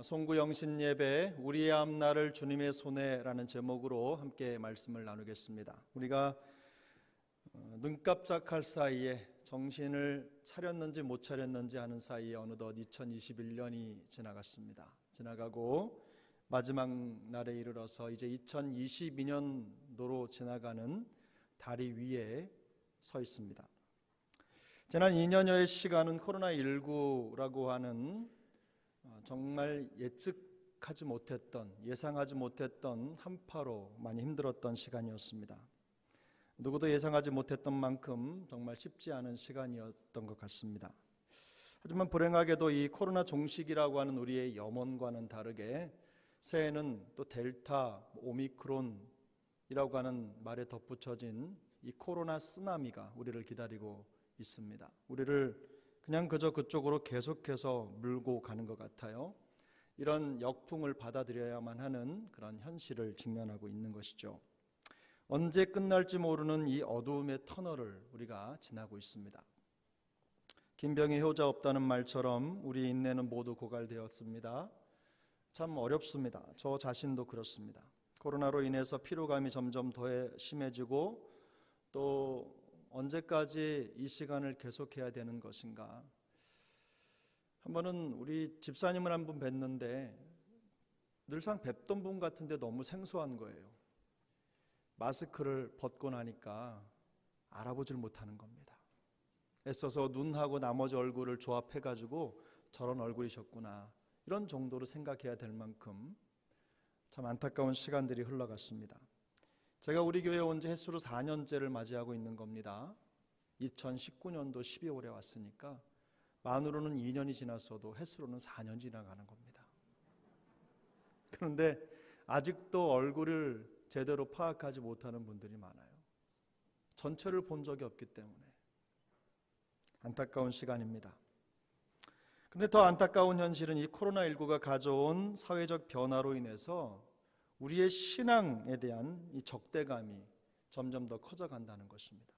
송구영신 예배 우리의 앞날을 주님의 손에라는 제목으로 함께 말씀을 나누겠습니다. 우리가 눈 깜짝할 사이에 정신을 차렸는지 못 차렸는지 하는 사이에 어느덧 2021년이 지나가고 마지막 날에 이르러서 이제 2022년도로 지나가는 다리 위에 서 있습니다. 지난 2년여의 시간은 코로나19라고 하는 정말 예상하지 못했던 한파로 많이 힘들었던 시간이었습니다. 누구도 예상하지 못했던 만큼 정말 쉽지 않은 시간이었던 것 같습니다. 하지만 불행하게도 이 코로나 종식이라고 하는 우리의 염원과는 다르게 새해는 또 델타, 오미크론이라고 하는 말에 덧붙여진 이 코로나 쓰나미가 우리를 기다리고 있습니다. 우리를 그냥 그저 그쪽으로 계속해서 물고 가는 것 같아요. 이런 역풍을 받아들여야만 하는 그런 현실을 직면하고 있는 것이죠. 언제 끝날지 모르는 이 어두움의 터널을 우리가 지나고 있습니다. 김병희 효자 없다는 말처럼 우리 인내는 모두 고갈되었습니다. 참 어렵습니다. 저 자신도 그렇습니다. 코로나로 인해서 피로감이 점점 더 심해지고 또 언제까지 이 시간을 계속해야 되는 것인가. 한 번은 우리 집사님을 한 분 뵀는데 늘상 뵙던 분 같은데 너무 생소한 거예요. 마스크를 벗고 나니까 알아보질 못하는 겁니다. 애써서 눈하고 나머지 얼굴을 조합해가지고 저런 얼굴이셨구나, 이런 정도로 생각해야 될 만큼 참 안타까운 시간들이 흘러갔습니다. 제가 우리 교회에 온 지 햇수로 4년째를 맞이하고 있는 겁니다. 2019년도 12월에 왔으니까 만으로는 2년이 지났어도 햇수로는 4년 지나가는 겁니다. 그런데 아직도 얼굴을 제대로 파악하지 못하는 분들이 많아요. 전체를 본 적이 없기 때문에 안타까운 시간입니다. 그런데 더 안타까운 현실은 이 코로나19가 가져온 사회적 변화로 인해서 우리의 신앙에 대한 이 적대감이 점점 더 커져간다는 것입니다.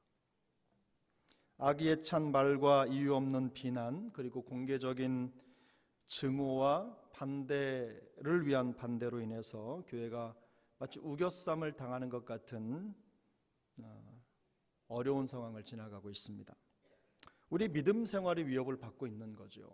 악의에 찬 말과 이유 없는 비난, 그리고 공개적인 증오와 반대를 위한 반대로 인해서 교회가 마치 우겨쌈을 당하는 것 같은 어려운 상황을 지나가고 있습니다. 우리 믿음 생활이 위협을 받고 있는 거죠.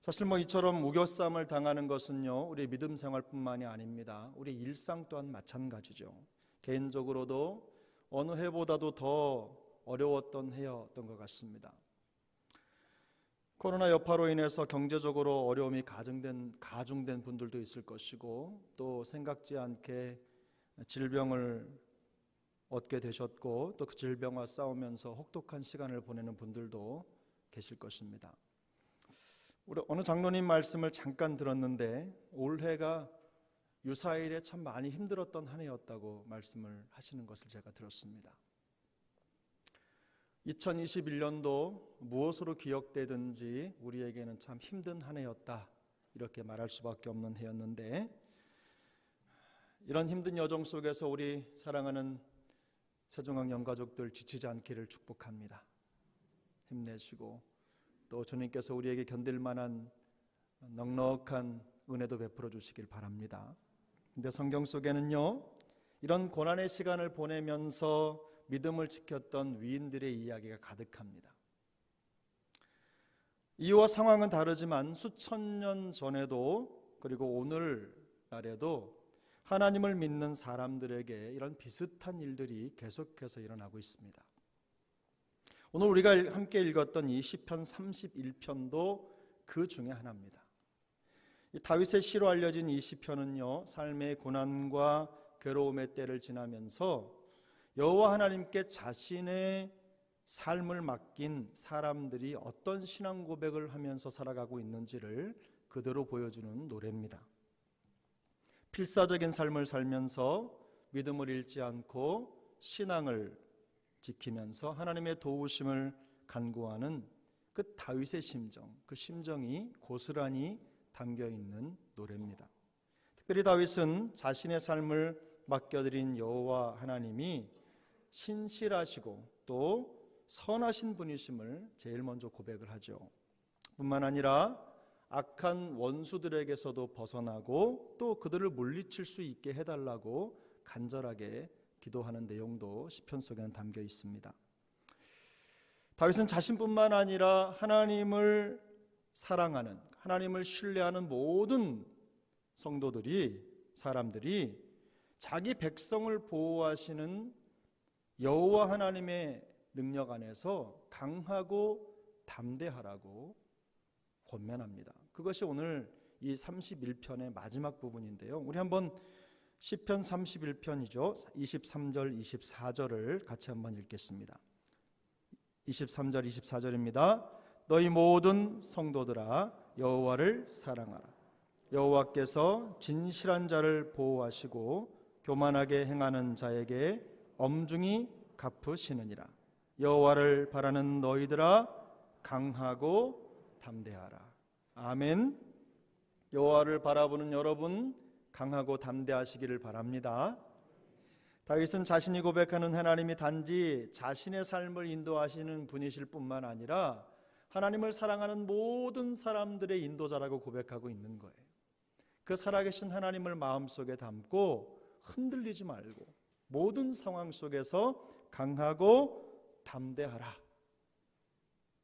사실 이처럼 우겨쌈을 당하는 것은요, 우리 믿음 생활뿐만이 아닙니다. 우리 일상 또한 마찬가지죠. 개인적으로도 어느 해보다도 더 어려웠던 해였던 것 같습니다. 코로나 여파로 인해서 경제적으로 어려움이 가중된 분들도 있을 것이고, 또 생각지 않게 질병을 얻게 되셨고, 또 그 질병과 싸우면서 혹독한 시간을 보내는 분들도 계실 것입니다. 우리 어느 장로님 말씀을 잠깐 들었는데 올해가 유사일에 참 많이 힘들었던 한 해였다고 말씀을 하시는 것을 제가 들었습니다. 2021년도 무엇으로 기억되든지 우리에게는 참 힘든 한 해였다, 이렇게 말할 수밖에 없는 해였는데, 이런 힘든 여정 속에서 우리 사랑하는 세종학 영가족들 지치지 않기를 축복합니다. 힘내시고 또 주님께서 우리에게 견딜 만한 넉넉한 은혜도 베풀어 주시길 바랍니다. 근데 성경 속에는요, 이런 고난의 시간을 보내면서 믿음을 지켰던 위인들의 이야기가 가득합니다. 이유와 상황은 다르지만 수천 년 전에도 그리고 오늘날에도 하나님을 믿는 사람들에게 이런 비슷한 일들이 계속해서 일어나고 있습니다. 오늘 우리가 함께 읽었던 이 시편 31편도 그 중에 하나입니다. 이 다윗의 시로 알려진 이 시편은요, 삶의 고난과 괴로움의 때를 지나면서 여호와 하나님께 자신의 삶을 맡긴 사람들이 어떤 신앙 고백을 하면서 살아가고 있는지를 그대로 보여주는 노래입니다. 필사적인 삶을 살면서 믿음을 잃지 않고 신앙을 지키면서 하나님의 도우심을 간구하는 그 다윗의 심정, 그 심정이 고스란히 담겨있는 노래입니다. 특별히 다윗은 자신의 삶을 맡겨드린 여호와 하나님이 신실하시고 또 선하신 분이심을 제일 먼저 고백을 하죠. 뿐만 아니라 악한 원수들에게서도 벗어나고 또 그들을 물리칠 수 있게 해달라고 간절하게 기도하는 내용도 시편 속에는 담겨 있습니다. 다윗은 자신뿐만 아니라 하나님을 사랑하는, 하나님을 신뢰하는 모든 사람들이 자기 백성을 보호하시는 여호와 하나님의 능력 안에서 강하고 담대하라고 권면합니다. 그것이 오늘 이 31편의 마지막 부분인데요. 우리 한번 시편 31편이죠. 23절, 24절을 같이 한번 읽겠습니다. 23절, 24절입니다. 너희 모든 성도들아 여호와를 사랑하라. 여호와께서 진실한 자를 보호하시고 교만하게 행하는 자에게 엄중히 갚으시느니라. 여호와를 바라는 너희들아 강하고 담대하라. 아멘. 여호와를 바라보는 여러분 강하고 담대하시기를 바랍니다. 다윗은 자신이 고백하는 하나님이 단지 자신의 삶을 인도하시는 분이실 뿐만 아니라 하나님을 사랑하는 모든 사람들의 인도자라고 고백하고 있는 거예요. 그 살아계신 하나님을 마음속에 담고 흔들리지 말고 모든 상황 속에서 강하고 담대하라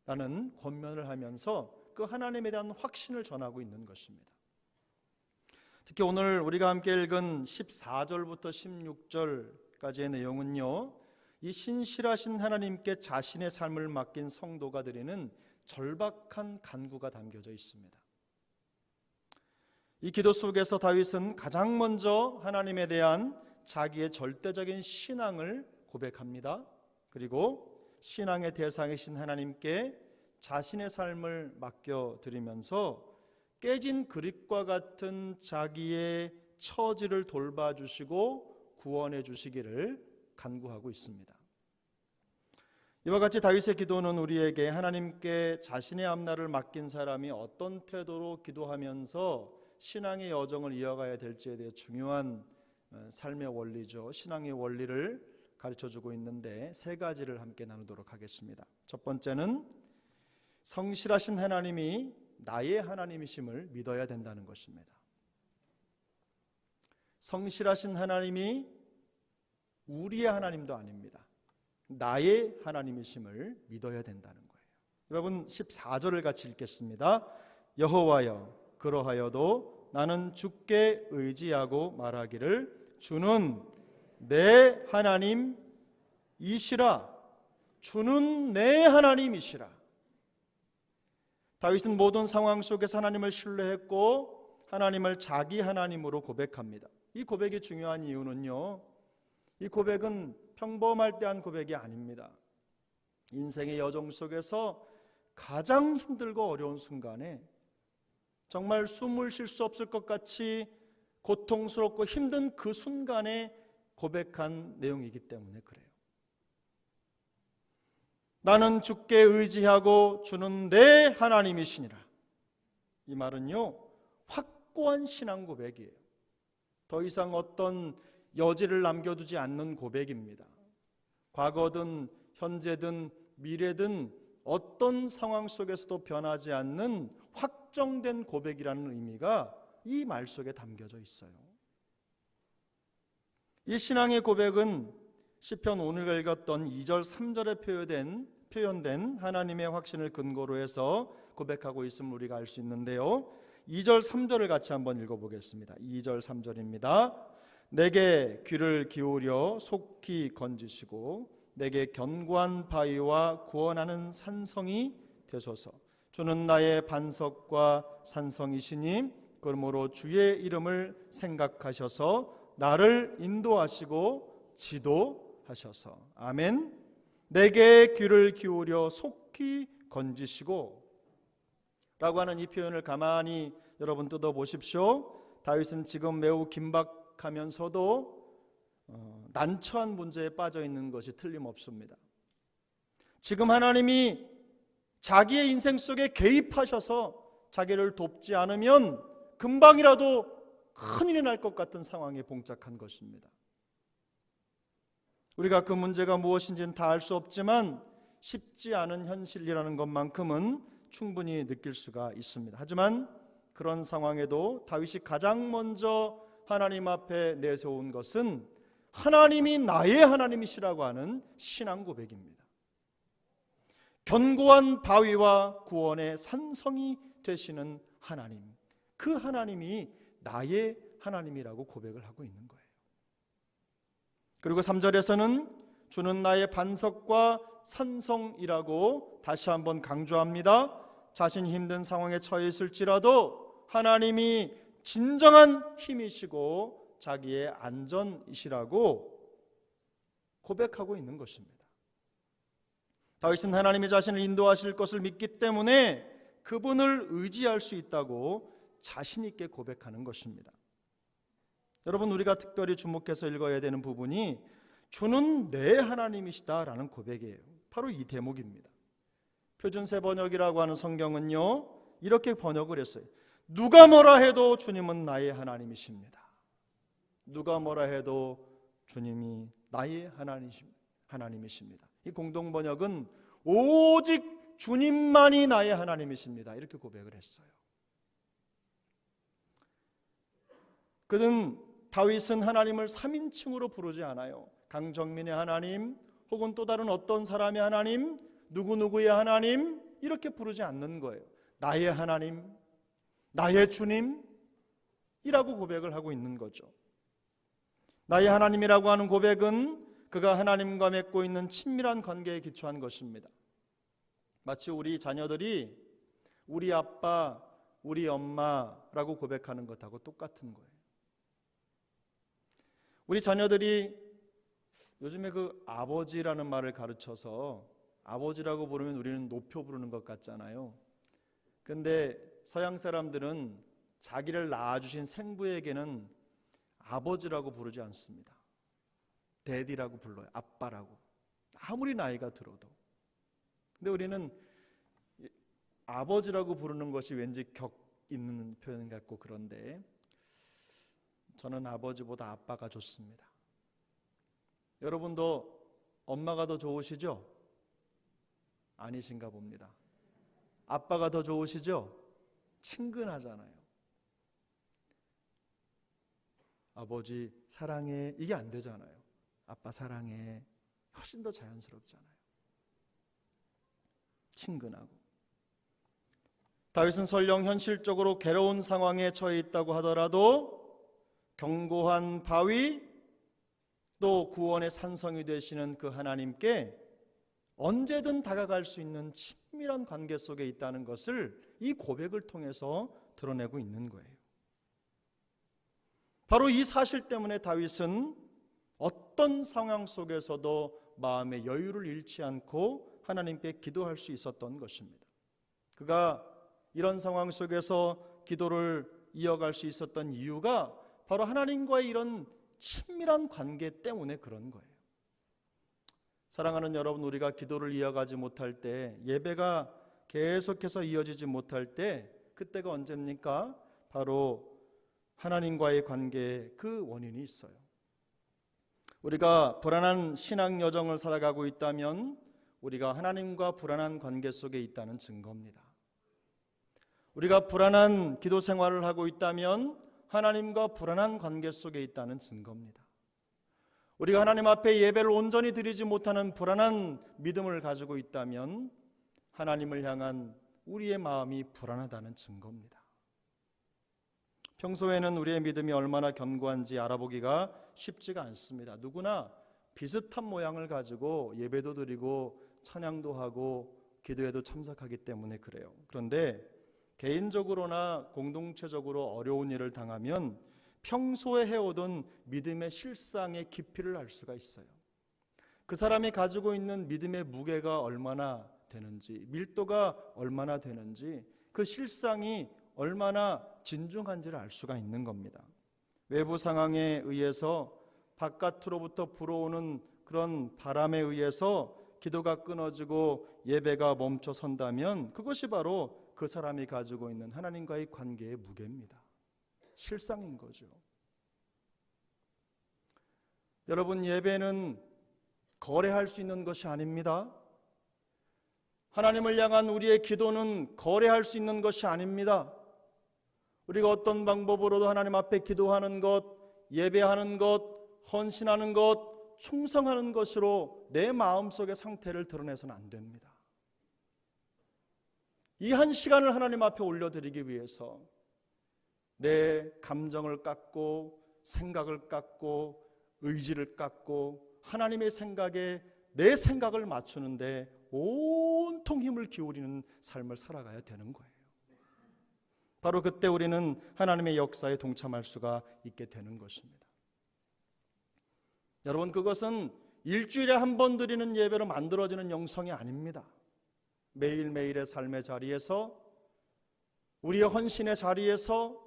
라는 권면을 하면서 그 하나님에 대한 확신을 전하고 있는 것입니다. 특히 오늘 우리가 함께 읽은 14절부터 16절까지의 내용은요, 이 신실하신 하나님께 자신의 삶을 맡긴 성도가 드리는 절박한 간구가 담겨져 있습니다. 이 기도 속에서 다윗은 가장 먼저 하나님에 대한 자기의 절대적인 신앙을 고백합니다. 그리고 신앙의 대상이신 하나님께 자신의 삶을 맡겨드리면서 깨진 그릇과 같은 자기의 처지를 돌봐주시고 구원해 주시기를 간구하고 있습니다. 이와 같이 다윗의 기도는 우리에게 하나님께 자신의 앞날을 맡긴 사람이 어떤 태도로 기도하면서 신앙의 여정을 이어가야 될지에 대해 중요한 삶의 원리죠. 신앙의 원리를 가르쳐주고 있는데 세 가지를 함께 나누도록 하겠습니다. 첫 번째는 성실하신 하나님이 나의 하나님이심을 믿어야 된다는 것입니다. 성실하신 하나님이 우리의 하나님도 아닙니다. 나의 하나님이심을 믿어야 된다는 거예요. 여러분 14절을 같이 읽겠습니다. 여호와여 그러하여도 나는 주께 의지하고 말하기를 주는 내 하나님이시라. 주는 내 하나님이시라. 다윗은 모든 상황 속에서 하나님을 신뢰했고 하나님을 자기 하나님으로 고백합니다. 이 고백이 중요한 이유는요, 이 고백은 평범할 때 한 고백이 아닙니다. 인생의 여정 속에서 가장 힘들고 어려운 순간에 정말 숨을 쉴 수 없을 것 같이 고통스럽고 힘든 그 순간에 고백한 내용이기 때문에 그래요. 나는 주께 의지하고 주는 내 하나님이시니라. 이 말은요, 확고한 신앙 고백이에요. 더 이상 어떤 여지를 남겨두지 않는 고백입니다. 과거든 현재든 미래든 어떤 상황 속에서도 변하지 않는 확정된 고백이라는 의미가 이 말 속에 담겨져 있어요. 이 신앙의 고백은 시편 오늘 읽었던 2절 3절에 표현된 하나님의 확신을 근거로 해서 고백하고 있음을 우리가 알 수 있는데요, 2절 3절을 같이 한번 읽어보겠습니다. 2절 3절입니다. 내게 귀를 기울여 속히 건지시고 내게 견고한 바위와 구원하는 산성이 되소서. 주는 나의 반석과 산성이시니 그러므로 주의 이름을 생각하셔서 나를 인도하시고 지도하셔서. 아멘. 내게 귀를 기울여 속히 건지시고 라고 하는 이 표현을 가만히 여러분 뜯어보십시오. 다윗은 지금 매우 긴박하면서도 난처한 문제에 빠져 있는 것이 틀림없습니다. 지금 하나님이 자기의 인생 속에 개입하셔서 자기를 돕지 않으면 금방이라도 큰일이 날 것 같은 상황에 봉착한 것입니다. 우리가 그 문제가 무엇인지는 다 알 수 없지만 쉽지 않은 현실이라는 것만큼은 충분히 느낄 수가 있습니다. 하지만 그런 상황에도 다윗이 가장 먼저 하나님 앞에 내세운 것은 하나님이 나의 하나님이시라고 하는 신앙 고백입니다. 견고한 바위와 구원의 산성이 되시는 하나님, 그 하나님이 나의 하나님이라고 고백을 하고 있는 거예요. 그리고 3절에서는 주는 나의 반석과 산성이라고 다시 한번 강조합니다. 자신이 힘든 상황에 처해 있을지라도 하나님이 진정한 힘이시고 자기의 안전이시라고 고백하고 있는 것입니다. 다윗은 하나님이 자신을 인도하실 것을 믿기 때문에 그분을 의지할 수 있다고 자신 있게 고백하는 것입니다. 여러분, 우리가 특별히 주목해서 읽어야 되는 부분이 주는 내 하나님이시다라는 고백이에요. 바로 이 대목입니다. 표준세 번역이라고 하는 성경은요, 이렇게 번역을 했어요. 누가 뭐라 해도 주님은 나의 하나님이십니다. 누가 뭐라 해도 주님이 나의 하나님이십니다. 이 공동 번역은 오직 주님만이 나의 하나님이십니다. 이렇게 고백을 했어요. 다윗은 하나님을 3인칭으로 부르지 않아요. 강정민의 하나님, 혹은 또 다른 어떤 사람의 하나님, 누구누구의 하나님, 이렇게 부르지 않는 거예요. 나의 하나님, 나의 주님이라고 고백을 하고 있는 거죠. 나의 하나님이라고 하는 고백은 그가 하나님과 맺고 있는 친밀한 관계에 기초한 것입니다. 마치 우리 자녀들이 우리 아빠, 우리 엄마라고 고백하는 것하고 똑같은 거예요. 우리 자녀들이 요즘에 그 아버지라는 말을 가르쳐서 아버지라고 부르면 우리는 높여 부르는 것 같잖아요. 근데 서양 사람들은 자기를 낳아주신 생부에게는 아버지라고 부르지 않습니다. 데디라고 불러요. 아빠라고. 아무리 나이가 들어도. 근데 우리는 아버지라고 부르는 것이 왠지 격 있는 표현 같고 그런데 저는 아버지보다 아빠가 좋습니다. 여러분도 엄마가 더 좋으시죠? 아니신가 봅니다. 아빠가 더 좋으시죠? 친근하잖아요. 아버지 사랑해, 이게 안 되잖아요. 아빠 사랑해, 훨씬 더 자연스럽잖아요. 친근하고. 다윗은 설령 현실적으로 괴로운 상황에 처해 있다고 하더라도 견고한 바위, 또 구원의 산성이 되시는 그 하나님께 언제든 다가갈 수 있는 친밀한 관계 속에 있다는 것을 이 고백을 통해서 드러내고 있는 거예요. 바로 이 사실 때문에 다윗은 어떤 상황 속에서도 마음의 여유를 잃지 않고 하나님께 기도할 수 있었던 것입니다. 그가 이런 상황 속에서 기도를 이어갈 수 있었던 이유가 바로 하나님과의 이런 친밀한 관계 때문에 그런 거예요. 사랑하는 여러분, 우리가 기도를 이어가지 못할 때, 예배가 계속해서 이어지지 못할 때, 그때가 언제입니까? 바로 하나님과의 관계에 그 원인이 있어요. 우리가 불안한 신앙 여정을 살아가고 있다면 우리가 하나님과 불안한 관계 속에 있다는 증거입니다. 우리가 불안한 기도 생활을 하고 있다면 하나님과 불안한 관계 속에 있다는 증거입니다. 우리가 하나님 앞에 예배를 온전히 드리지 못하는 불안한 믿음을 가지고 있다면 하나님을 향한 우리의 마음이 불안하다는 증거입니다. 평소에는 우리의 믿음이 얼마나 견고한지 알아보기가 쉽지가 않습니다. 누구나 비슷한 모양을 가지고 예배도 드리고 찬양도 하고 기도에도 참석하기 때문에 그래요. 그런데 개인적으로나 공동체적으로 어려운 일을 당하면 평소에 해오던 믿음의 실상의 깊이를 알 수가 있어요. 그 사람이 가지고 있는 믿음의 무게가 얼마나 되는지, 밀도가 얼마나 되는지, 그 실상이 얼마나 진중한지를 알 수가 있는 겁니다. 외부 상황에 의해서 바깥으로부터 불어오는 그런 바람에 의해서 기도가 끊어지고 예배가 멈춰 선다면 그것이 바로 그 사람이 가지고 있는 하나님과의 관계의 무게입니다. 실상인 거죠. 여러분, 예배는 거래할 수 있는 것이 아닙니다. 하나님을 향한 우리의 기도는 거래할 수 있는 것이 아닙니다. 우리가 어떤 방법으로도 하나님 앞에 기도하는 것, 예배하는 것, 헌신하는 것, 충성하는 것으로 내 마음속의 상태를 드러내서는 안 됩니다. 이 한 시간을 하나님 앞에 올려드리기 위해서 내 감정을 깎고 생각을 깎고 의지를 깎고 하나님의 생각에 내 생각을 맞추는데 온통 힘을 기울이는 삶을 살아가야 되는 거예요. 바로 그때 우리는 하나님의 역사에 동참할 수가 있게 되는 것입니다. 여러분, 그것은 일주일에 한 번 드리는 예배로 만들어지는 영성이 아닙니다. 매일매일의 삶의 자리에서, 우리의 헌신의 자리에서,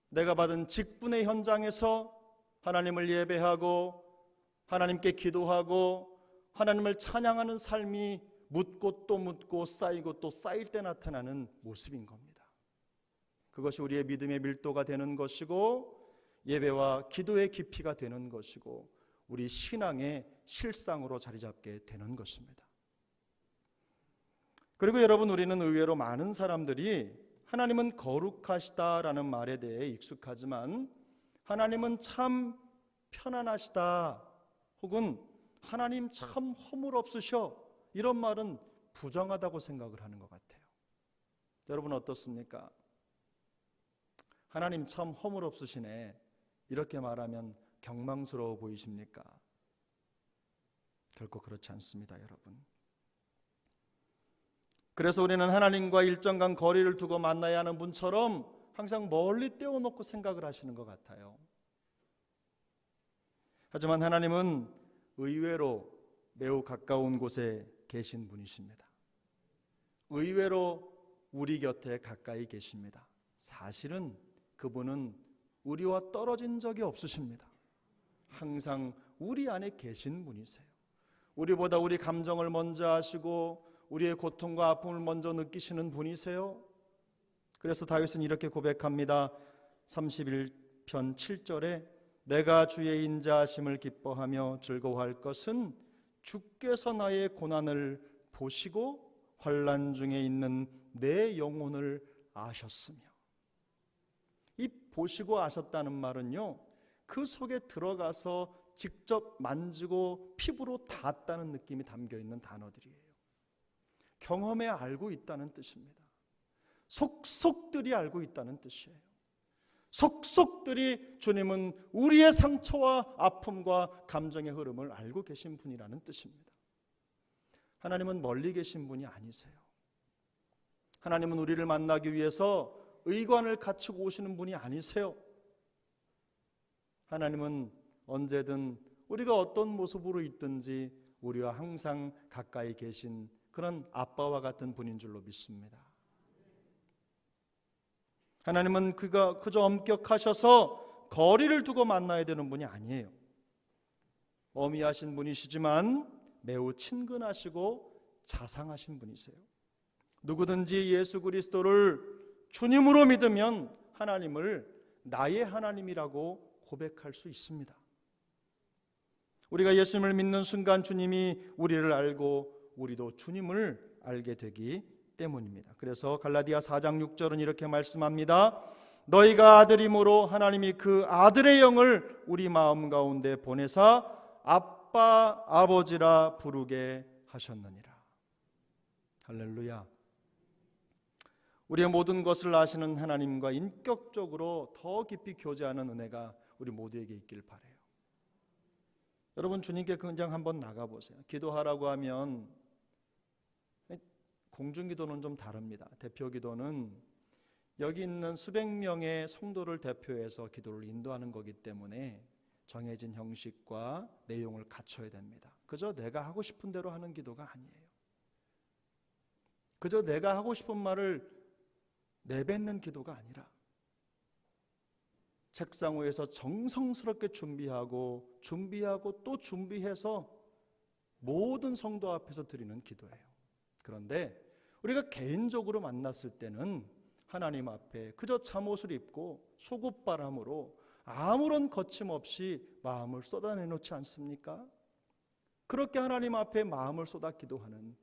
내가 받은 직분의 현장에서 하나님을 예배하고 하나님께 기도하고 하나님을 찬양하는 삶이 묻고 또 묻고 쌓이고 또 쌓일 때 나타나는 모습인 겁니다. 그것이 우리의 믿음의 밀도가 되는 것이고 예배와 기도의 깊이가 되는 것이고 우리 신앙의 실상으로 자리 잡게 되는 것입니다. 그리고 여러분, 우리는 의외로 많은 사람들이 하나님은 거룩하시다라는 말에 대해 익숙하지만 하나님은 참 편안하시다 혹은 하나님 참 허물없으셔, 이런 말은 부정하다고 생각을 하는 것 같아요. 여러분 어떻습니까? 하나님 참 허물없으시네, 이렇게 말하면 경망스러워 보이십니까? 결코 그렇지 않습니다, 여러분. 그래서 우리는 하나님과 일정간 거리를 두고 만나야 하는 분처럼 항상 멀리 떼어놓고 생각을 하시는 것 같아요. 하지만 하나님은 의외로 매우 가까운 곳에 계신 분이십니다. 의외로 우리 곁에 가까이 계십니다. 사실은 그분은 우리와 떨어진 적이 없으십니다. 항상 우리 안에 계신 분이세요. 우리보다 우리 감정을 먼저 아시고 우리의 고통과 아픔을 먼저 느끼시는 분이세요. 그래서 다윗은 이렇게 고백합니다. 31편 7절에 내가 주의 인자하심을 기뻐하며 즐거워할 것은 주께서 나의 고난을 보시고 환난 중에 있는 내 영혼을 아셨으며. 이 보시고 아셨다는 말은요, 그 속에 들어가서 직접 만지고 피부로 닿았다는 느낌이 담겨있는 단어들이에요. 경험에 알고 있다는 뜻입니다. 속속들이 알고 있다는 뜻이에요. 속속들이 주님은 우리의 상처와 아픔과 감정의 흐름을 알고 계신 분이라는 뜻입니다. 하나님은 멀리 계신 분이 아니세요. 하나님은 우리를 만나기 위해서 의관을 갖추고 오시는 분이 아니세요. 하나님은 언제든 우리가 어떤 모습으로 있든지 우리와 항상 가까이 계신 그런 아빠와 같은 분인 줄로 믿습니다. 하나님은 그가 그저 엄격하셔서 거리를 두고 만나야 되는 분이 아니에요. 어미하신 분이시지만 매우 친근하시고 자상하신 분이세요. 누구든지 예수 그리스도를 주님으로 믿으면 하나님을 나의 하나님이라고 고백할 수 있습니다. 우리가 예수님을 믿는 순간 주님이 우리를 알고 우리도 주님을 알게 되기 때문입니다. 그래서 갈라디아 4장 6절은 이렇게 말씀합니다. 너희가 아들임으로 하나님이 그 아들의 영을 우리 마음 가운데 보내사 아빠 아버지라 부르게 하셨느니라. 할렐루야. 우리의 모든 것을 아시는 하나님과 인격적으로 더 깊이 교제하는 은혜가 우리 모두에게 있길 바라요. 여러분, 주님께 그냥 한번 나가보세요. 기도하라고 하면 공중기도는 좀 다릅니다. 대표기도는 여기 있는 수백 명의 성도를 대표해서 기도를 인도하는 거기 때문에 정해진 형식과 내용을 갖춰야 됩니다. 그저 내가 하고 싶은 대로 하는 기도가 아니에요. 그저 내가 하고 싶은 말을 내뱉는 기도가 아니라 책상 위에서 정성스럽게 준비하고 또 준비해서 모든 성도 앞에서 드리는 기도예요. 그런데 우리가 개인적으로 만났을 때는 하나님 앞에 그저 잠옷을 입고 속옷바람으로 아무런 거침없이 마음을 쏟아내놓지 않습니까? 그렇게 하나님 앞에 마음을 쏟아 기도하는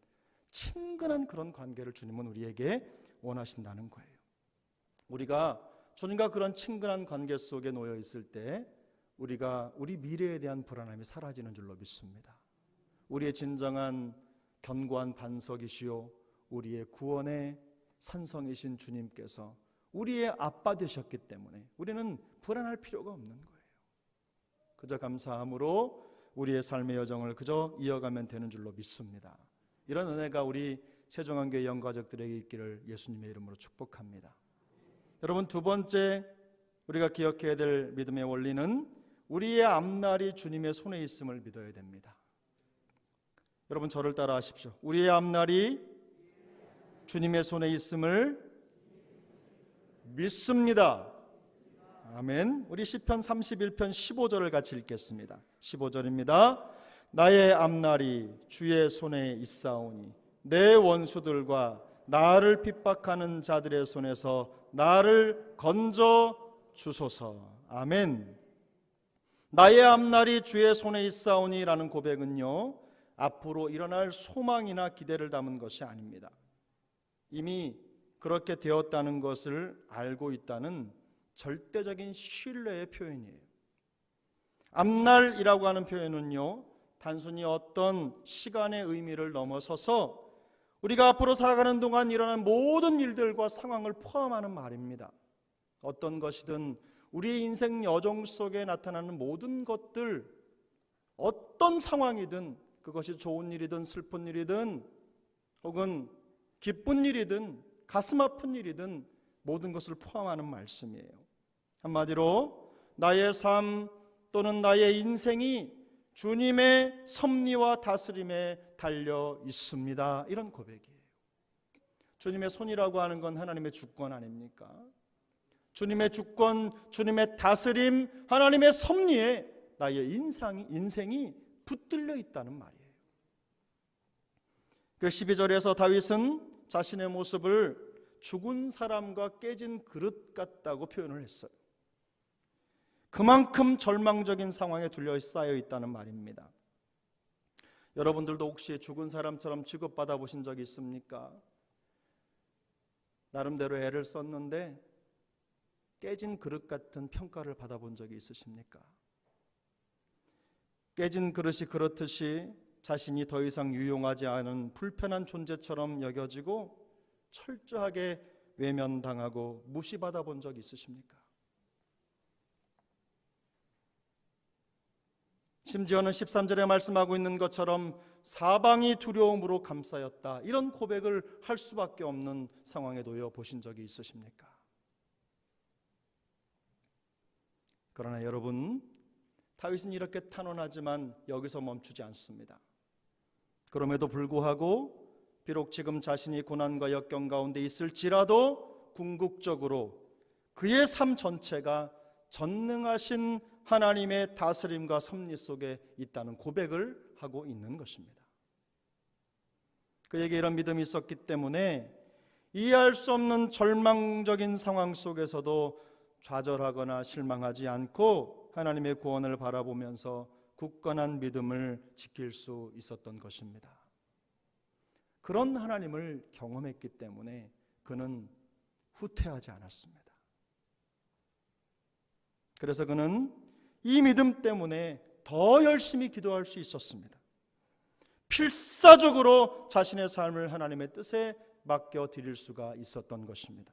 친근한 그런 관계를 주님은 우리에게 원하신다는 거예요. 우리가 주님과 그런 친근한 관계 속에 놓여 있을 때 우리가 우리 미래에 대한 불안함이 사라지는 줄로 믿습니다. 우리의 진정한 견고한 반석이시요 우리의 구원의 산성이신 주님께서 우리의 아빠 되셨기 때문에 우리는 불안할 필요가 없는 거예요. 그저 감사함으로 우리의 삶의 여정을 그저 이어가면 되는 줄로 믿습니다. 이런 은혜가 우리 세종한교회 영가족들에게 있기를 예수님의 이름으로 축복합니다. 여러분, 두 번째 우리가 기억해야 될 믿음의 원리는 우리의 앞날이 주님의 손에 있음을 믿어야 됩니다. 여러분, 저를 따라 하십시오. 우리의 앞날이 주님의 손에 있음을 믿습니다. 아멘. 우리 시편 31편 15절을 같이 읽겠습니다. 15절입니다. 나의 앞날이 주의 손에 있사오니 내 원수들과 나를 핍박하는 자들의 손에서 나를 건져 주소서. 아멘. 나의 앞날이 주의 손에 있사오니라는 고백은요, 앞으로 일어날 소망이나 기대를 담은 것이 아닙니다. 이미 그렇게 되었다는 것을 알고 있다는 절대적인 신뢰의 표현이에요. 앞날이라고 하는 표현은요, 단순히 어떤 시간의 의미를 넘어서서 우리가 앞으로 살아가는 동안 일어난 모든 일들과 상황을 포함하는 말입니다. 어떤 것이든 우리의 인생 여정 속에 나타나는 모든 것들, 어떤 상황이든 그것이 좋은 일이든 슬픈 일이든 혹은 기쁜 일이든 가슴 아픈 일이든 모든 것을 포함하는 말씀이에요. 한마디로 나의 삶 또는 나의 인생이 주님의 섭리와 다스림에 달려 있습니다. 이런 고백이에요. 주님의 손이라고 하는 건 하나님의 주권 아닙니까? 주님의 주권, 주님의 다스림, 하나님의 섭리에 나의 인생이 붙들려 있다는 말이에요. 그래서 12절에서 다윗은 자신의 모습을 죽은 사람과 깨진 그릇 같다고 표현을 했어요. 그만큼 절망적인 상황에 둘러싸여 있다는 말입니다. 여러분들도 혹시 죽은 사람처럼 취급받아 보신 적이 있습니까? 나름대로 애를 썼는데 깨진 그릇 같은 평가를 받아본 적이 있으십니까? 깨진 그릇이 그렇듯이 자신이 더 이상 유용하지 않은 불편한 존재처럼 여겨지고 철저하게 외면당하고 무시받아 본 적 있으십니까? 심지어는 13절에 말씀하고 있는 것처럼 사방이 두려움으로 감싸였다, 이런 고백을 할 수밖에 없는 상황에 놓여 보신 적이 있으십니까? 그러나 여러분, 다윗은 이렇게 탄원하지만 여기서 멈추지 않습니다. 그럼에도 불구하고 비록 지금 자신이 고난과 역경 가운데 있을지라도 궁극적으로 그의 삶 전체가 전능하신 하나님의 다스림과 섭리 속에 있다는 고백을 하고 있는 것입니다. 그에게 이런 믿음이 있었기 때문에 이해할 수 없는 절망적인 상황 속에서도 좌절하거나 실망하지 않고 하나님의 구원을 바라보면서 굳건한 믿음을 지킬 수 있었던 것입니다. 그런 하나님을 경험했기 때문에 그는 후퇴하지 않았습니다. 그래서 그는 이 믿음 때문에 더 열심히 기도할 수 있었습니다. 필사적으로 자신의 삶을 하나님의 뜻에 맡겨 드릴 수가 있었던 것입니다.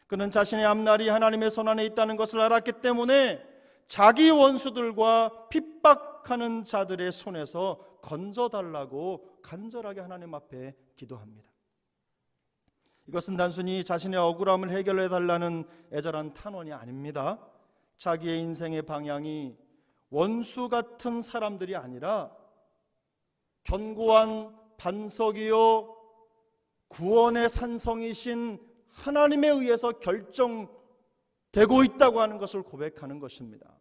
그는 자신의 앞날이 하나님의 손안에 있다는 것을 알았기 때문에 자기 원수들과 핍박하는 자들의 손에서 건져달라고 간절하게 하나님 앞에 기도합니다. 이것은 단순히 자신의 억울함을 해결해달라는 애절한 탄원이 아닙니다. 자기의 인생의 방향이 원수 같은 사람들이 아니라 견고한 반석이요 구원의 산성이신 하나님에 의해서 결정되고 있다고 하는 것을 고백하는 것입니다.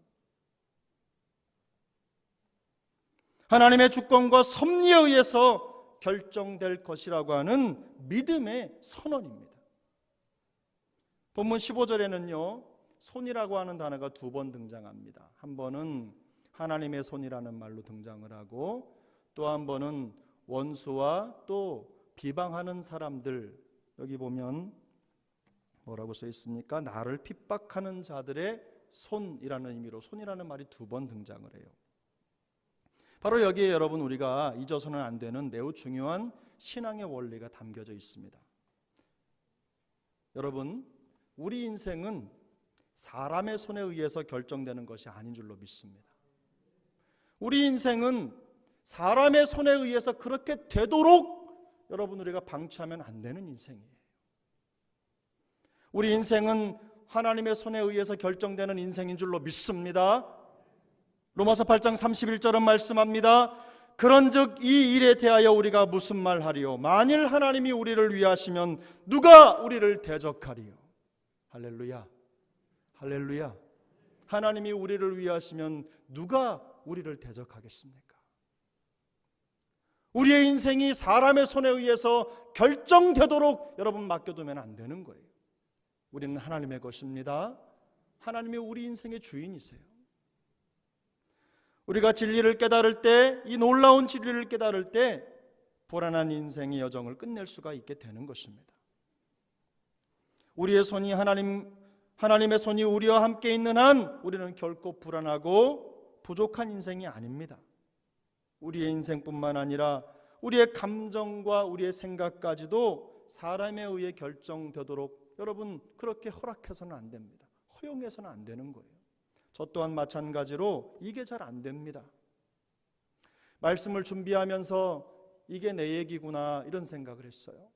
하나님의 주권과 섭리에 의해서 결정될 것이라고 하는 믿음의 선언입니다. 본문 15절에는요, 손이라고 하는 단어가 두 번 등장합니다. 한 번은 하나님의 손이라는 말로 등장을 하고, 또 한 번은 원수와 또 비방하는 사람들, 여기 보면 뭐라고 써 있습니까? 나를 핍박하는 자들의 손이라는 의미로 손이라는 말이 2번 등장을 해요. 바로 여기에 여러분 우리가 잊어서는 안 되는 매우 중요한 신앙의 원리가 담겨져 있습니다. 여러분, 우리 인생은 사람의 손에 의해서 결정되는 것이 아닌 줄로 믿습니다. 우리 인생은 사람의 손에 의해서 그렇게 되도록 여러분 우리가 방치하면 안 되는 인생이에요. 우리 인생은 하나님의 손에 의해서 결정되는 인생인 줄로 믿습니다. 로마서 8장 31절은 말씀합니다. 그런즉 이 일에 대하여 우리가 무슨 말하리요? 만일 하나님이 우리를 위하시면 누가 우리를 대적하리요? 할렐루야, 할렐루야. 하나님이 우리를 위하시면 누가 우리를 대적하겠습니까? 우리의 인생이 사람의 손에 의해서 결정되도록 여러분 맡겨두면 안 되는 거예요. 우리는 하나님의 것입니다. 하나님이 우리 인생의 주인이세요. 우리가 진리를 깨달을 때, 이 놀라운 진리를 깨달을 때 불안한 인생의 여정을 끝낼 수가 있게 되는 것입니다. 우리의 손이 하나님의 손이 우리와 함께 있는 한 우리는 결코 불안하고 부족한 인생이 아닙니다. 우리의 인생뿐만 아니라 우리의 감정과 우리의 생각까지도 사람에 의해 결정되도록 여러분 그렇게 허락해서는 안 됩니다. 허용해서는 안 되는 거예요. 저 또한 마찬가지로 이게 잘 안 됩니다. 말씀을 준비하면서 이게 내 얘기구나 이런 생각을 했어요.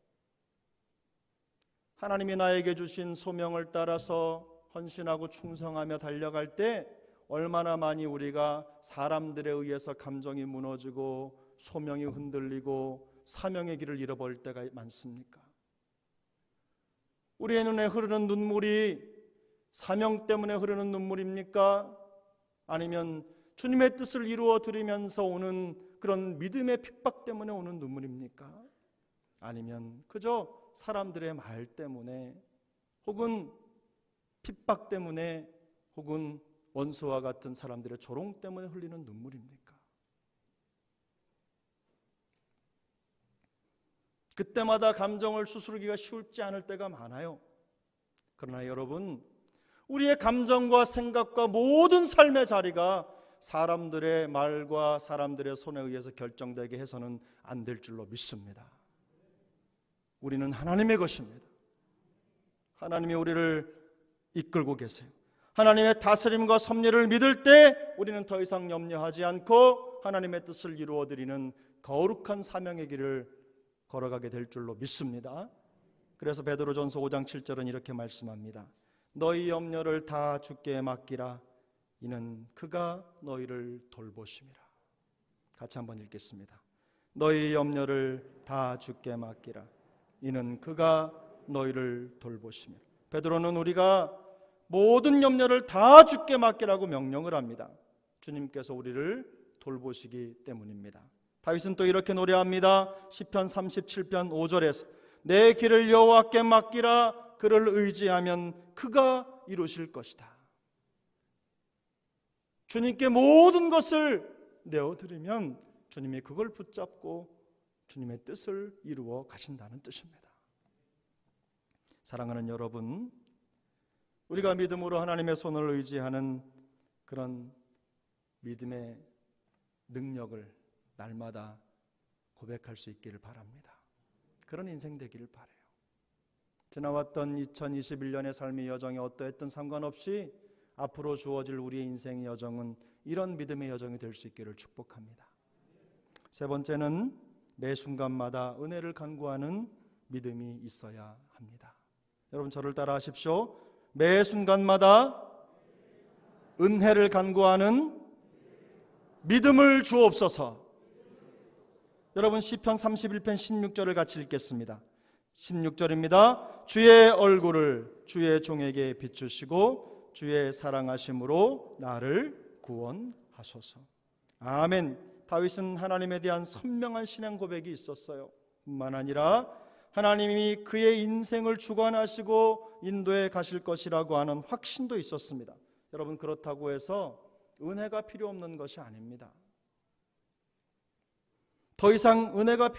하나님이 나에게 주신 소명을 따라서 헌신하고 충성하며 달려갈 때 얼마나 많이 우리가 사람들에 의해서 감정이 무너지고 소명이 흔들리고 사명의 길을 잃어버릴 때가 많습니까? 우리의 눈에 흐르는 눈물이 사명 때문에 흐르는 눈물입니까? 아니면 주님의 뜻을 이루어 드리면서 오는 그런 믿음의 핍박 때문에 오는 눈물입니까? 아니면 그저 사람들의 말 때문에 혹은 핍박 때문에 혹은 원수와 같은 사람들의 조롱 때문에 흘리는 눈물입니까? 그때마다 감정을 수스르기가 쉽지 않을 때가 많아요. 그러나 여러분, 우리의 감정과 생각과 모든 삶의 자리가 사람들의 말과 사람들의 손에 의해서 결정되게 해서는 안 될 줄로 믿습니다. 우리는 하나님의 것입니다. 하나님이 우리를 이끌고 계세요. 하나님의 다스림과 섭리를 믿을 때 우리는 더 이상 염려하지 않고 하나님의 뜻을 이루어드리는 거룩한 사명의 길을 걸어가게 될 줄로 믿습니다. 그래서 베드로전서 5장 7절은 이렇게 말씀합니다. 너희 염려를 다 주께 맡기라. 이는 그가 너희를 돌보심이라. 같이 한번 읽겠습니다. 너희 염려를 다 주께 맡기라. 이는 그가 너희를 돌보심이라. 베드로는 우리가 모든 염려를 다 주께 맡기라고 명령을 합니다. 주님께서 우리를 돌보시기 때문입니다. 다윗은 또 이렇게 노래합니다. 시편 37편 5절에서 내 길을 여호와께 맡기라. 그를 의지하면 그가 이루실 것이다. 주님께 모든 것을 내어드리면 주님이 그걸 붙잡고 주님의 뜻을 이루어 가신다는 뜻입니다. 사랑하는 여러분, 우리가 믿음으로 하나님의 손을 의지하는 그런 믿음의 능력을 날마다 고백할 수 있기를 바랍니다. 그런 인생 되기를 바라요. 지나왔던 2021년의 삶의 여정이 어떠했든 상관없이 앞으로 주어질 우리의 인생의 여정은 이런 믿음의 여정이 될 수 있기를 축복합니다. 세 번째는 매 순간마다 은혜를 간구하는 믿음이 있어야 합니다. 여러분 저를 따라 하십시오. 매 순간마다 은혜를 간구하는 믿음을 주옵소서. 여러분 시편 31편 16절을 같이 읽겠습니다. 16절입니다. 주의 얼굴을 주의 종에게 비추시고 주의 사랑하심으로 나를 구원하소서. 아멘. 다윗은 하나님에 대한 선명한 신앙 고백이 있었어요. 뿐만 아니라 하나님이 그의 인생을 주관하시고 인도해 가실 것이라고 하는 확신도 있었습니다. 여러분 그렇다고 해서 은혜가 필요 없는 것이 아닙니다. 더 이상 은혜가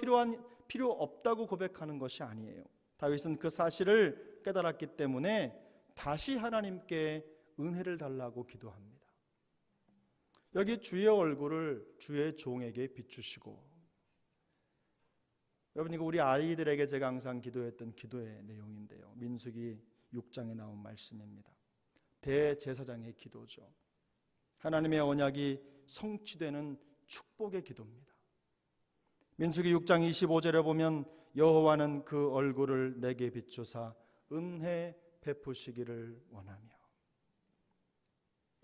필요 없다고 고백하는 것이 아니에요. 다윗은 그 사실을 깨달았기 때문에 다시 하나님께 은혜를 달라고 기도합니다. 여기 주의 얼굴을 주의 종에게 비추시고, 여러분 이거 우리 아이들에게 제가 항상 기도했던 기도의 내용인데요, 민수기 6장에 나온 말씀입니다. 대제사장의 기도죠. 하나님의 언약이 성취되는 축복의 기도입니다. 민수기 6장 25절에 보면 여호와는 그 얼굴을 내게 비추사 은혜 베푸시기를 원하며.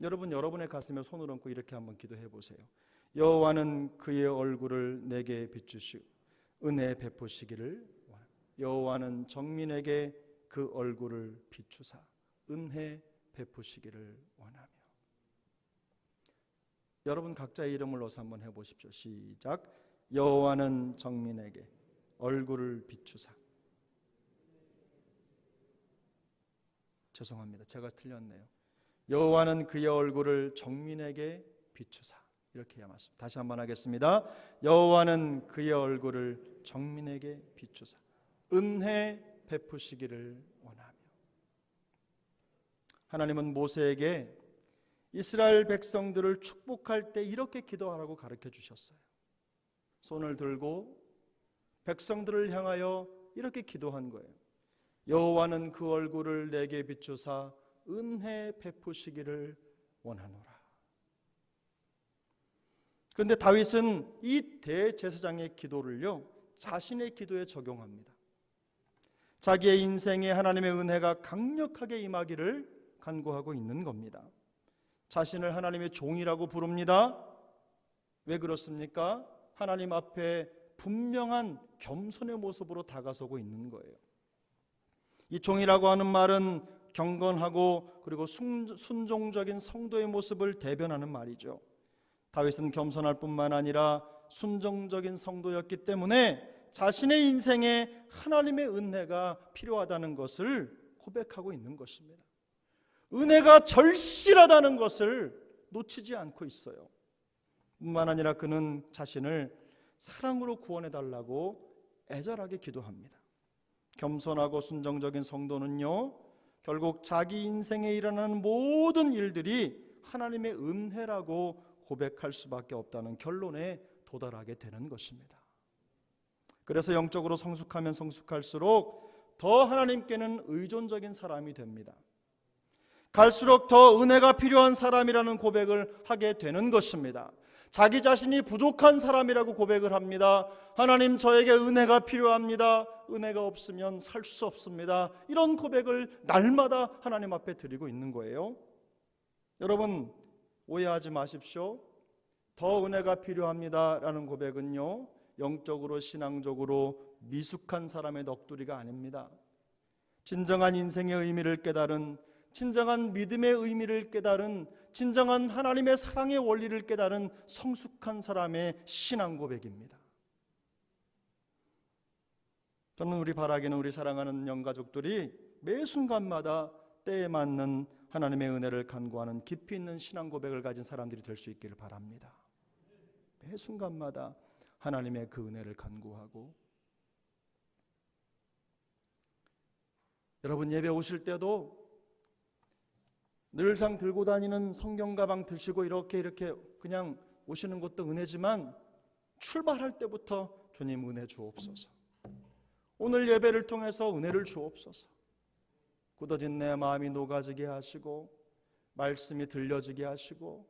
여러분, 여러분의 가슴에 손을 얹고 이렇게 한번 기도해 보세요. 여호와는 그의 얼굴을 내게 비추시고 은혜 베푸시기를 원하며. 여호와는 정민에게 그 얼굴을 비추사 은혜 베푸시기를 원하며. 여러분 각자의 이름을 넣어서 한번 해보십시오. 시작. 여호와는 정민에게 얼굴을 비추사. 죄송합니다, 제가 틀렸네요. 여호와는 그의 얼굴을 정민에게 비추사. 이렇게 해야 맞습니다. 다시 한번 하겠습니다. 여호와는 그의 얼굴을 정민에게 비추사 은혜 베푸시기를 원하며. 하나님은 모세에게 이스라엘 백성들을 축복할 때 이렇게 기도하라고 가르쳐 주셨어요. 손을 들고 백성들을 향하여 이렇게 기도한 거예요. 여호와는 그 얼굴을 내게 비추사 은혜 베푸시기를 원하노라. 그런데 다윗은 이 대제사장의 기도를요, 자신의 기도에 적용합니다. 자기의 인생에 하나님의 은혜가 강력하게 임하기를 간구하고 있는 겁니다. 자신을 하나님의 종이라고 부릅니다. 왜 그렇습니까? 하나님 앞에 분명한 겸손의 모습으로 다가서고 있는 거예요. 이 종이라고 하는 말은 경건하고 그리고 순종적인 성도의 모습을 대변하는 말이죠. 다윗은 겸손할 뿐만 아니라 순종적인 성도였기 때문에 자신의 인생에 하나님의 은혜가 필요하다는 것을 고백하고 있는 것입니다. 은혜가 절실하다는 것을 놓치지 않고 있어요. 뿐만 아니라 그는 자신을 사랑으로 구원해 달라고 애절하게 기도합니다. 겸손하고 순종적인 성도는요, 결국 자기 인생에 일어나는 모든 일들이 하나님의 은혜라고 고백할 수밖에 없다는 결론에 도달하게 되는 것입니다. 그래서 영적으로 성숙하면 성숙할수록 더 하나님께는 의존적인 사람이 됩니다. 갈수록 더 은혜가 필요한 사람이라는 고백을 하게 되는 것입니다. 자기 자신이 부족한 사람이라고 고백을 합니다. 하나님, 저에게 은혜가 필요합니다. 은혜가 없으면 살 수 없습니다. 이런 고백을 날마다 하나님 앞에 드리고 있는 거예요. 여러분, 오해하지 마십시오. 더 은혜가 필요합니다 라는 고백은요, 영적으로 신앙적으로 미숙한 사람의 넋두리가 아닙니다. 진정한 인생의 의미를 깨달은, 진정한 믿음의 의미를 깨달은, 진정한 하나님의 사랑의 원리를 깨달은 성숙한 사람의 신앙 고백입니다. 저는 우리 바라기는 우리 사랑하는 영가족들이 매 순간마다 때에 맞는 하나님의 은혜를 간구하는 깊이 있는 신앙 고백을 가진 사람들이 될 수 있기를 바랍니다. 매 순간마다 하나님의 그 은혜를 간구하고, 여러분 예배 오실 때도 늘상 들고 다니는 성경 가방 드시고 이렇게 그냥 오시는 것도 은혜지만 출발할 때부터 주님 은혜 주옵소서, 오늘 예배를 통해서 은혜를 주옵소서, 굳어진 내 마음이 녹아지게 하시고 말씀이 들려지게 하시고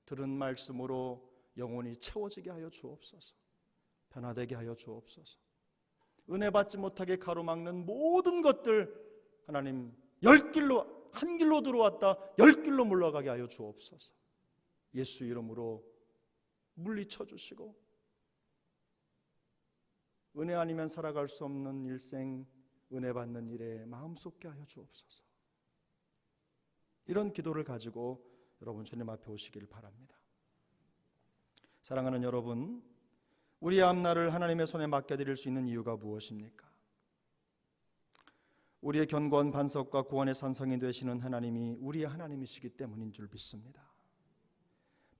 들은 말씀으로 영혼이 채워지게 하여 주옵소서, 변화되게 하여 주옵소서. 은혜 받지 못하게 가로막는 모든 것들 하나님 한 길로 들어왔다 10길로 물러가게 하여 주옵소서. 예수 이름으로 물리쳐 주시고 은혜 아니면 살아갈 수 없는 일생, 은혜 받는 일에 마음 쏟게 하여 주옵소서. 이런 기도를 가지고 여러분 주님 앞에 오시기를 바랍니다. 사랑하는 여러분, 우리의 앞날을 하나님의 손에 맡겨드릴 수 있는 이유가 무엇입니까? 우리의 견고한 반석과 구원의 산성이 되시는 하나님이 우리의 하나님이시기 때문인 줄 믿습니다.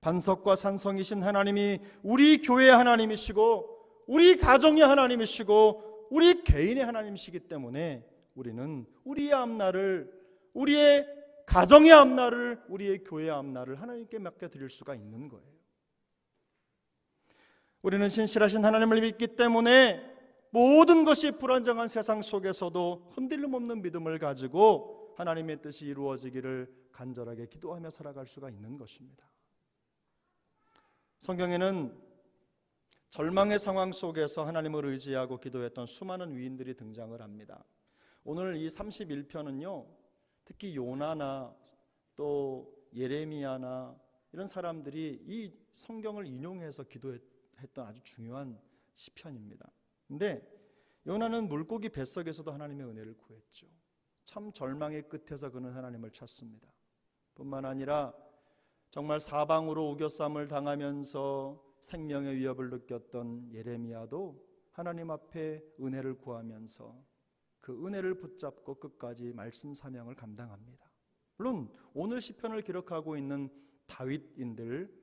반석과 산성이신 하나님이 우리 교회의 하나님이시고 우리 가정의 하나님이시고 우리 개인의 하나님이시기 때문에 우리는 우리의 앞날을, 우리의 가정의 앞날을, 우리의 교회의 앞날을 하나님께 맡겨드릴 수가 있는 거예요. 우리는 신실하신 하나님을 믿기 때문에 모든 것이 불안정한 세상 속에서도 흔들림 없는 믿음을 가지고 하나님의 뜻이 이루어지기를 간절하게 기도하며 살아갈 수가 있는 것입니다. 성경에는 절망의 상황 속에서 하나님을 의지하고 기도했던 수많은 위인들이 등장을 합니다. 오늘 이 31편은요, 특히 요나나 또 예레미야나 이런 사람들이 이 성경을 인용해서 기도했던 아주 중요한 시편입니다. 근데 요나는 물고기 뱃속에서도 하나님의 은혜를 구했죠. 참 절망의 끝에서 그는 하나님을 찾습니다. 뿐만 아니라 정말 사방으로 우겨쌈을 당하면서 생명의 위협을 느꼈던 예레미야도 하나님 앞에 은혜를 구하면서 그 은혜를 붙잡고 끝까지 말씀 사명을 감당합니다. 물론 오늘 시편을 기록하고 있는 다윗인들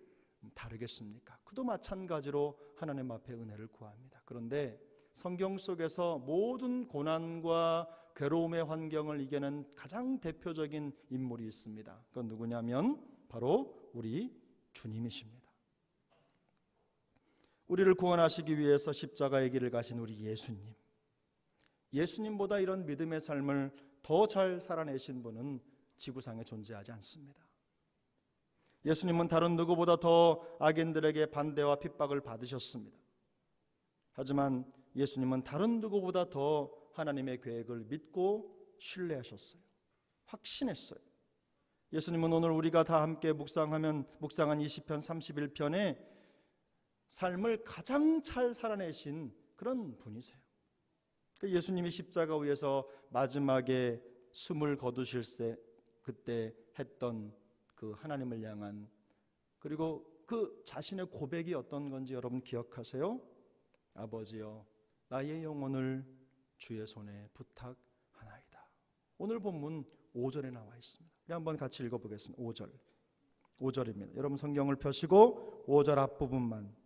다르겠습니까? 그도 마찬가지로 하나님 앞에 은혜를 구합니다. 그런데 성경 속에서 모든 고난과 괴로움의 환경을 이겨낸 가장 대표적인 인물이 있습니다. 그건 누구냐면 바로 우리 주님이십니다. 우리를 구원하시기 위해서 십자가의 길을 가신 우리 예수님, 예수님보다 이런 믿음의 삶을 더 잘 살아내신 분은 지구상에 존재하지 않습니다. 예수님은 다른 누구보다 더 악인들에게 반대와 핍박을 받으셨습니다. 하지만 예수님은 다른 누구보다 더 하나님의 계획을 믿고 신뢰하셨어요. 확신했어요. 예수님은 오늘 우리가 다 함께 묵상한 20편 31편에 삶을 가장 잘 살아내신 그런 분이세요. 예수님이 십자가 위에서 마지막에 숨을 거두실 때 그때 했던 그 하나님을 향한, 그리고 그 자신의 고백이 어떤 건지 여러분 기억하세요? 아버지여, 나의 영혼을 주의 손에 부탁하나이다. 오늘 본문 5절에 나와 있습니다. 우리 한번 같이 읽어보겠습니다. 5절입니다. 여러분 성경을 펴시고 5절 앞부분만,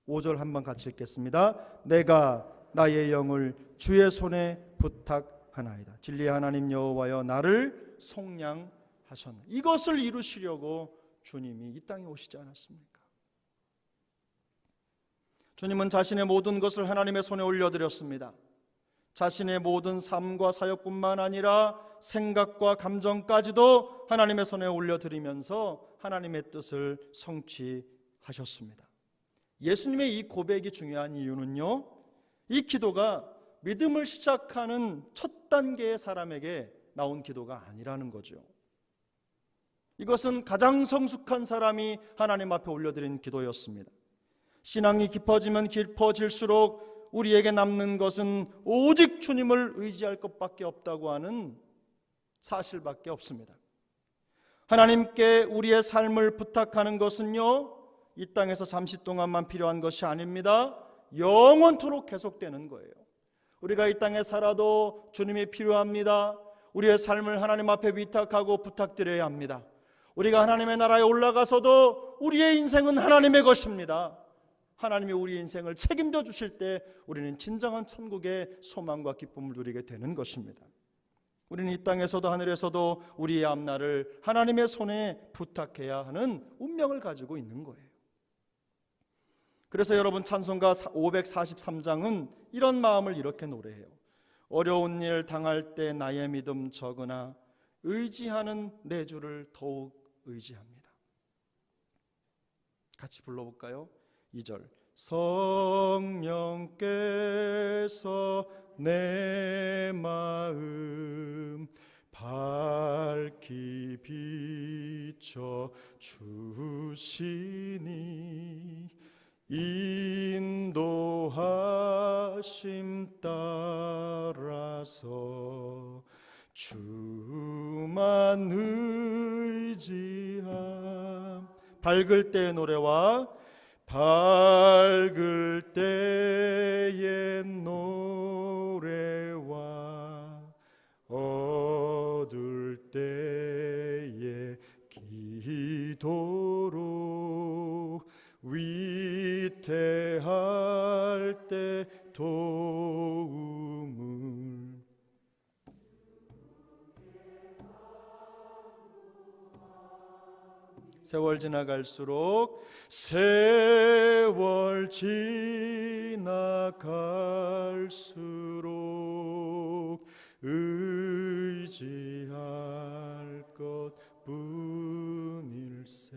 5절 한번 같이 읽겠습니다. 내가 나의 영을 주의 손에 부탁하나이다. 진리의 하나님 여호와여, 나를 속량하셨네. 이것을 이루시려고 주님이 이 땅에 오시지 않았습니까? 주님은 자신의 모든 것을 하나님의 손에 올려드렸습니다. 자신의 모든 삶과 사역뿐만 아니라 생각과 감정까지도 하나님의 손에 올려드리면서 하나님의 뜻을 성취하셨습니다. 예수님의 이 고백이 중요한 이유는요, 이 기도가 믿음을 시작하는 첫 단계의 사람에게 나온 기도가 아니라는 거죠. 이것은 가장 성숙한 사람이 하나님 앞에 올려드린 기도였습니다. 신앙이 깊어지면 깊어질수록 우리에게 남는 것은 오직 주님을 의지할 것밖에 없다고 하는 사실밖에 없습니다. 하나님께 우리의 삶을 부탁하는 것은요, 이 땅에서 잠시 동안만 필요한 것이 아닙니다. 영원토록 계속되는 거예요. 우리가 이 땅에 살아도 주님이 필요합니다. 우리의 삶을 하나님 앞에 위탁하고 부탁드려야 합니다. 우리가 하나님의 나라에 올라가서도 우리의 인생은 하나님의 것입니다. 하나님이 우리의 인생을 책임져 주실 때 우리는 진정한 천국의 소망과 기쁨을 누리게 되는 것입니다. 우리는 이 땅에서도 하늘에서도 우리의 앞날을 하나님의 손에 부탁해야 하는 운명을 가지고 있는 거예요. 그래서 여러분 찬송가 543장은 이런 마음을 이렇게 노래해요. 어려운 일 당할 때 나의 믿음 적으나 의지하는 내 주를 더욱 의지합니다. 같이 불러볼까요? 2절. 성령께서 내 마음 밝히 비춰 주시니 인도하심 따라서 주만 의지함. 밝을 때의 노래와 밝을 때의 노래와 어두울 때의 기도로 위태할 때 도움을 세월 지나갈수록 세월 지나갈수록 의지할 것뿐일세.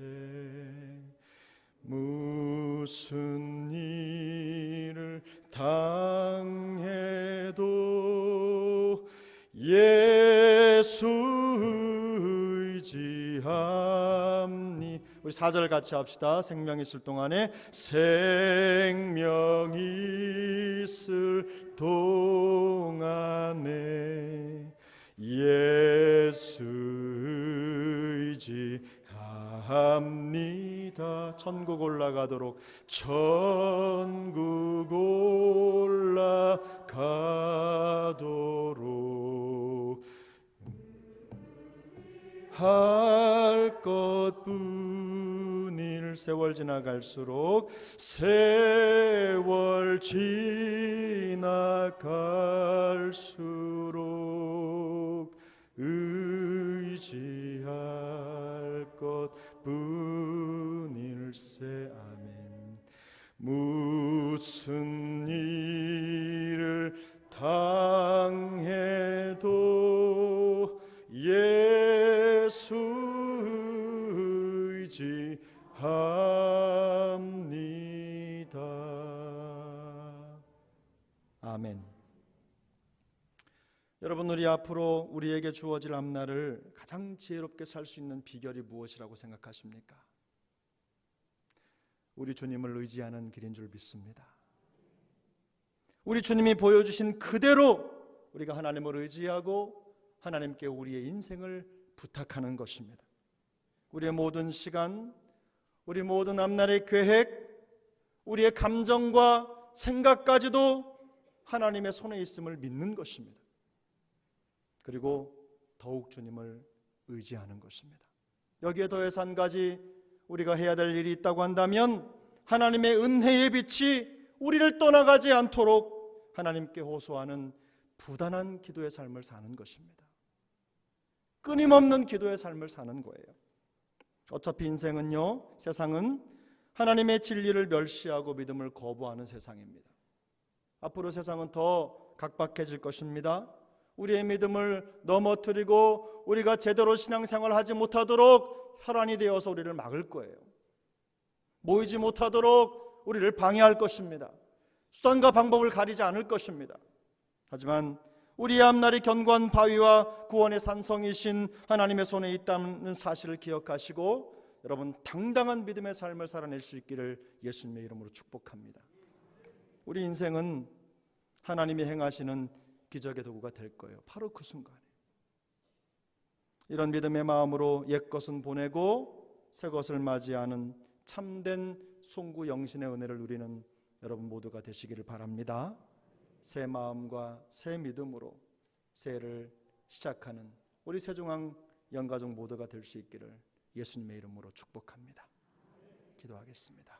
무슨 일을 당해도 예수 의지함니. 우리 4절 같이 합시다. 생명 있을 동안에 생명 있을 동안에 예수 의지합니다. 천국 올라가도록, 천국 올라가도록 할 것뿐일. 세월 지나갈수록 세월 지나갈수록 의지할 것뿐일세. 아멘. 무슨 일을 당해도 예수 의지합니다. 아멘. 여러분, 우리 앞으로 우리에게 주어질 앞날을 가장 지혜롭게 살 수 있는 비결이 무엇이라고 생각하십니까? 우리 주님을 의지하는 길인 줄 믿습니다. 우리 주님이 보여주신 그대로 우리가 하나님을 의지하고 하나님께 우리의 인생을 부탁하는 것입니다. 우리의 모든 시간, 우리 모든 앞날의 계획, 우리의 감정과 생각까지도 하나님의 손에 있음을 믿는 것입니다. 그리고 더욱 주님을 의지하는 것입니다. 여기에 더해서 한 가지 우리가 해야 될 일이 있다고 한다면, 하나님의 은혜의 빛이 우리를 떠나가지 않도록 하나님께 호소하는 부단한 기도의 삶을 사는 것입니다. 끊임없는 기도의 삶을 사는 거예요. 어차피 인생은요, 세상은 하나님의 진리를 멸시하고 믿음을 거부하는 세상입니다. 앞으로 세상은 더 각박해질 것입니다. 우리의 믿음을 넘어뜨리고 우리가 제대로 신앙생활을 하지 못하도록 혈안이 되어서 우리를 막을 거예요. 모이지 못하도록 우리를 방해할 것입니다. 수단과 방법을 가리지 않을 것입니다. 하지만 우리의 앞날이 견고한 바위와 구원의 산성이신 하나님의 손에 있다는 사실을 기억하시고 여러분, 당당한 믿음의 삶을 살아낼 수 있기를 예수님의 이름으로 축복합니다. 우리 인생은 하나님이 행하시는 기적의 도구가 될 거예요. 바로 그 순간에. 이런 믿음의 마음으로 옛것은 보내고 새것을 맞이하는 참된 송구 영신의 은혜를 누리는 여러분 모두가 되시기를 바랍니다. 새 마음과 새 믿음으로 새해를 시작하는 우리 세종항 영가족 모두가 될 수 있기를 예수님의 이름으로 축복합니다. 기도하겠습니다.